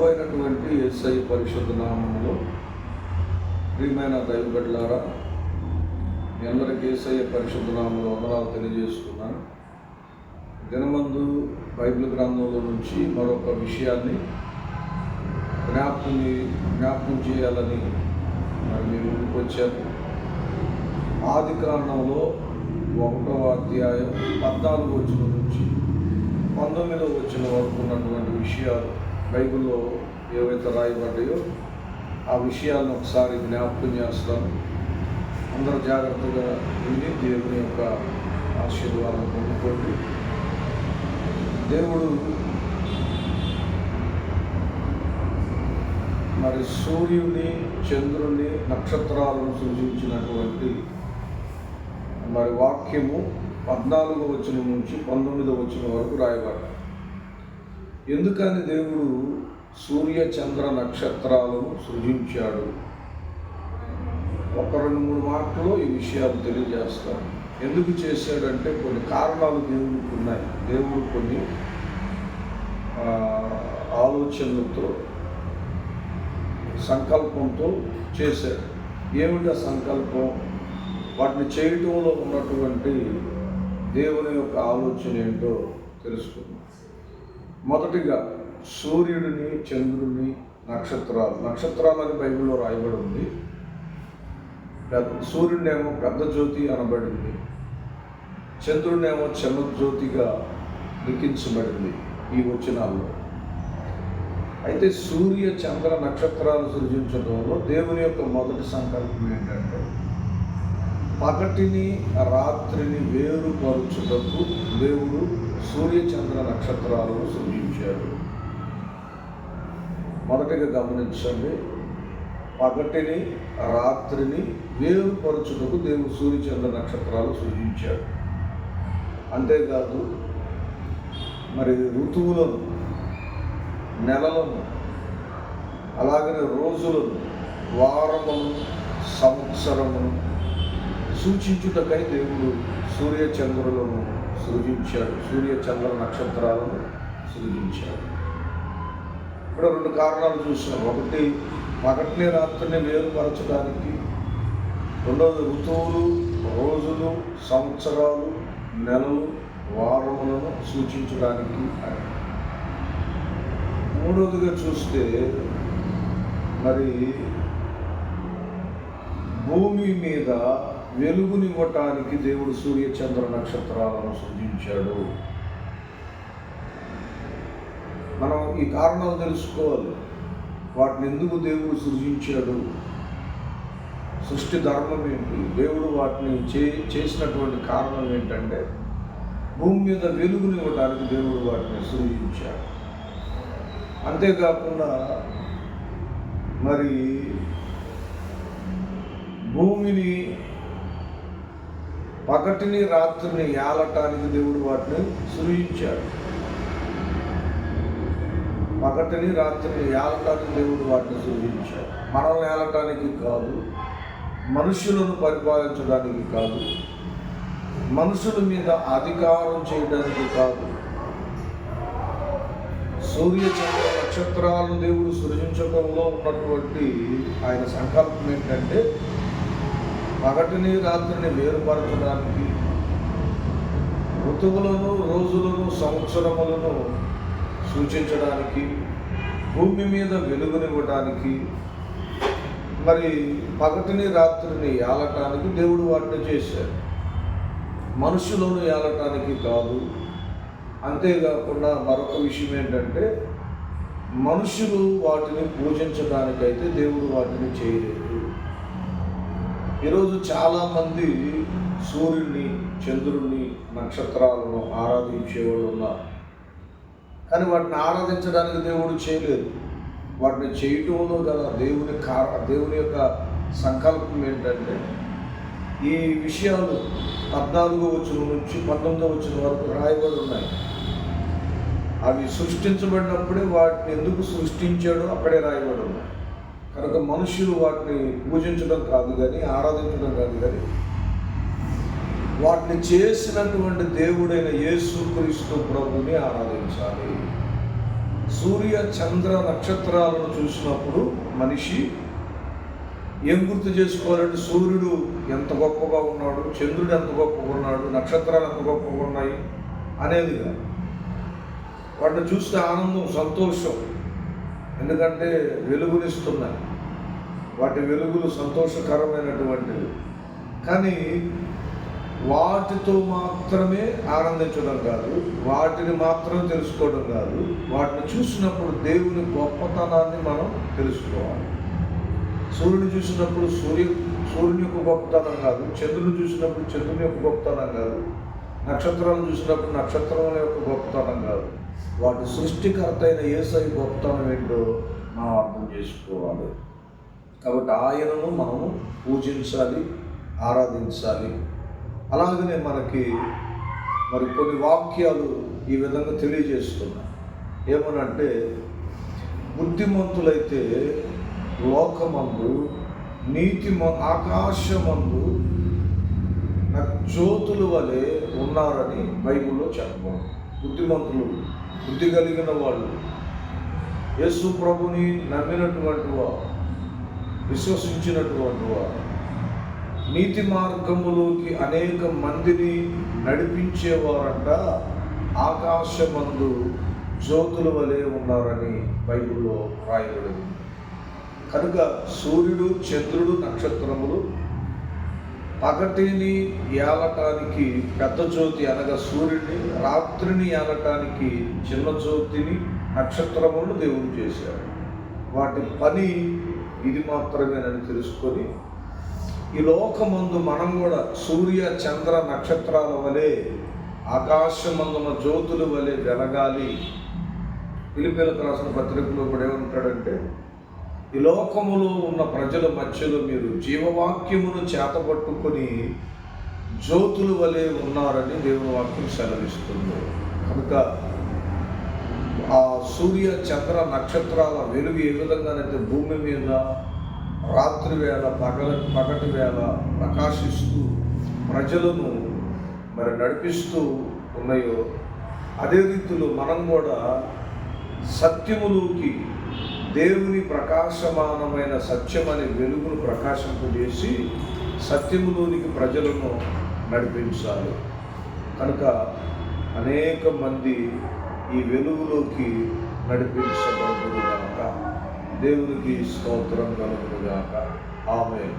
ప్రభువైనటువంటి యేసయ్య పరిశుద్ధ నామములో ప్రియమైన దైవ బిడ్డలారా, మీ అందరికీ యేసయ్య పరిశుద్ధ నామములో వందనాలు తెలియజేస్తున్నాను. దినమందు బైబిల్ గ్రంథంలో నుంచి మరొక విషయాన్ని జ్ఞాపకం చేయాలని మీ ముందుకు వచ్చాను. ఆది కాండంలో 1వ అధ్యాయం 14వ వచనం నుంచి 19వ వచనం వరకు ఉన్నటువంటి విషయాలు బైబిల్లో ఏవైతే రాయబడ్డాయో ఆ విషయాలను ఒకసారి జ్ఞాపకం చేస్తాను. అందరూ జాగ్రత్తగా విని దేవుని యొక్క ఆశీర్వాదం పొందుకోండి. దేవుడు మరి సూర్యుని, చంద్రుని, నక్షత్రాలను సృజించినటువంటి మరి వాక్యము 14వ వచనం నుంచి 19వ వచనం వరకు రాయబడ్డాయి. ఎందుకని దేవుడు సూర్య, చంద్ర, నక్షత్రాలను సృజించాడు? ఒక 2-3 మాటల్లో ఈ విషయాలు తెలియజేస్తాను. ఎందుకు చేశాడంటే కొన్ని కారణాలు దేవుడికి ఉన్నాయి. దేవుడు కొన్ని ఆలోచనలతో, సంకల్పంతో చేశాడు. ఏమిటి ఆ సంకల్పం? వాటిని చేయటంలో ఉన్నటువంటి దేవుని యొక్క ఆలోచన ఏంటో తెలుసుకుందాం. మొదటిగా సూర్యుడిని, చంద్రుడిని, నక్షత్రాలని బైబిల్లో రాయబడి ఉంది. సూర్యుడినేమో పెద్ద జ్యోతి అనబడింది, చంద్రుడినేమో చిన్న జ్యోతిగా లిఖించబడింది ఈ వచనాల్లో. అయితే సూర్య, చంద్ర, నక్షత్రాలు సృజించడంలో దేవుని యొక్క మొదటి సంకల్పం ఏంటంటే పగటిని, రాత్రిని వేరుపరుచుటకు దేవుడు సూర్య, చంద్ర, నక్షత్రాలను సృజించాడు. మొదటిగా గమనించండి, పగటిని, రాత్రిని వేరుపరుచుటకు దేవుడు సూర్య, చంద్ర, నక్షత్రాలు సృజించాడు. అంతేకాదు మరి ఋతువులను, నెలలను, అలాగనే రోజులను, వారములను, సంవత్సరమును సూచించుటకై దేవుడు సూర్య, చంద్రులను సృజించాడు. సూర్య, చంద్ర, నక్షత్రాలను సృజించాడు. ఇక్కడ 2 కారణాలు చూసాం. ఒకటి పగటిని, రాత్రిని వేరుపరచడానికి. రెండవది ఋతువులు, రోజులు, సంవత్సరాలు, నెలలు, వారములను సూచించడానికి. మూడవదిగా చూస్తే మరి భూమి మీద వెలుగునివ్వటానికి దేవుడు సూర్య, చంద్ర, నక్షత్రాలను సృజించాడు. మనం ఈ కారణాలు తెలుసుకోవాలి. వాటిని ఎందుకు దేవుడు సృజించాడు, సృష్టి ధర్మం ఏంటి, దేవుడు వాటిని చేసినటువంటి కారణం ఏంటంటే భూమి మీద వెలుగునివ్వటానికి దేవుడు వాటిని సృజించాడు. అంతేకాకుండా మరి భూమిని, పగటిని, రాత్రిని ఏలటానికి దేవుడు వాటిని సృజించాడు. పగటిని, రాత్రిని ఏలటానికి దేవుడు వాటిని సృజించాడు. మనల్ని ఏలటానికి కాదు, మనుషులను పరిపాలించడానికి కాదు, మనుషుల మీద అధికారం చేయడానికి కాదు. సూర్య, చంద్ర, నక్షత్రాలను దేవుడు సృజించడంలో ఉన్నటువంటి ఆయన సంకల్పం ఏంటంటే పగటిని, రాత్రిని వేరుపరచడానికి, ఋతువులను, రోజులను, సంవత్సరములను సూచించడానికి, భూమి మీద వెలుగునివ్వడానికి, మరి పగటిని, రాత్రిని ఏలటానికి దేవుడు వాటిని చేశాడు. మనుషులను ఏలటానికి కాదు. అంతేకాకుండా మరొక విషయం ఏంటంటే మనుషులు వాటిని పూజించడానికైతే దేవుడు వాటిని చేయలేదు. ఈరోజు చాలామంది సూర్యుడిని, చంద్రుడిని, నక్షత్రాలను ఆరాధించేవాళ్ళు ఉన్నారు. కానీ వాటిని ఆరాధించడానికి దేవుడు చేయలేదు. వాటిని చేయటంలో గల దేవుని యొక్క సంకల్పం ఏంటంటే ఈ విషయాలు 14వ వచనం నుంచి 19వ వచనం వరకు రాయబడి ఉన్నాయి. అవి సృష్టించబడినప్పుడే వాటిని ఎందుకు సృష్టించాడో అక్కడే రాయబడి ఉన్నాయి. కనుక మనుషులు వాటిని పూజించడం కాదు కానీ, ఆరాధించడం కాదు కానీ, వాటిని చేసినటువంటి దేవుడైన యేసుక్రీస్తు ప్రభువుని ఆరాధించాలి. సూర్య చంద్ర నక్షత్రాలను చూసినప్పుడు మనిషి ఏం గుర్తు చేసుకోవాలంటే సూర్యుడు ఎంత గొప్పగా ఉన్నాడు, చంద్రుడు ఎంత గొప్పగా ఉన్నాడు, నక్షత్రాలు ఎంత గొప్పగా ఉన్నాయి అనేదిగా. వాటిని చూస్తే ఆనందం, సంతోషం, ఎందుకంటే వెలుగునిస్తున్నాయి. వాటి వెలుగులు సంతోషకరమైనటువంటివి. కానీ వాటితో మాత్రమే ఆనందించడం కాదు, వాటిని మాత్రమే తెలుసుకోవడం కాదు, వాటిని చూసినప్పుడు దేవుని గొప్పతనాన్ని మనం తెలుసుకోవాలి. సూర్యుని చూసినప్పుడు సూర్యుని యొక్క గొప్పతనం కాదు, చంద్రుని చూసినప్పుడు చంద్రుని యొక్క గొప్పతనం కాదు, నక్షత్రాలను చూసినప్పుడు నక్షత్రాల యొక్క గొప్పతనం కాదు, వాటి సృష్టికర్త అయిన యేసయ్య గొప్పతనం ఏంటో మనం అర్థం చేసుకోవాలి. కాబట్టి ఆయనను మనము పూజించాలి, ఆరాధించాలి. అలాగనే మనకి మరి కొన్ని వాక్యాలు ఈ విధంగా తెలియజేస్తున్నాయి. ఏమనంటే, బుద్ధిమంతులైతే లోకమందు, ఆకాశమందు జ్యోతుల వలె ఉన్నారని బైబిల్లో చెప్పబడింది. బుద్ధిమంతులు, బుద్ధి కలిగిన వాళ్ళు, యేసు ప్రభుని నమ్మినటువంటి వారు, విశ్వసించినటువంటి వారు, నీతి మార్గములోకి అనేక మందిని నడిపించేవారంట ఆకాశమందు జ్యోతుల వలె ఉన్నారని బైబిల్లో రాయబడింది. కనుక సూర్యుడు, చంద్రుడు, నక్షత్రములు పగటిని ఏలటానికి పెద్ద జ్యోతి అనగా సూర్యుడిని, రాత్రిని ఏలటానికి చిన్న జ్యోతిని, నక్షత్రములను దేవుడు చేశాడు. వాటి పని ఇది మాత్రమేనని తెలుసుకొని ఈ లోకమందు మనం కూడా సూర్య చంద్ర నక్షత్రాల వలె ఆకాశమందున జ్యోతుల వలె వెలగాలి. ఫిలిప్పీయులకు రాసిన పత్రికలో కూడా ఏమంటాడంటే, ఈ లోకములో ఉన్న ప్రజల మధ్యలో మీరు జీవవాక్యమును చేతపట్టుకొని జ్యోతుల వలె ఉన్నారని దేవుని వాక్యం సెలవిస్తుంది. కనుక ఆ సూర్య చంద్ర నక్షత్రాల వెలుగు ఏ విధంగానైతే భూమి మీద రాత్రి వేళ పగటి వేళ ప్రకాశిస్తూ ప్రజలను మరి నడిపిస్తూ ఉన్నాయో, అదే రీతిలో మనం కూడా సత్యములోకి, దేవుని ప్రకాశమానమైన సత్యం అనే వెలుగును ప్రకాశింపజేసి సత్యములోనికి ప్రజలను నడిపించాలి. కనుక అనేక మంది ఈ వెలుగులోకి నడిపించబడును గాక. దేవునికి స్తోత్రం కలుగును గాక. ఆమేన్.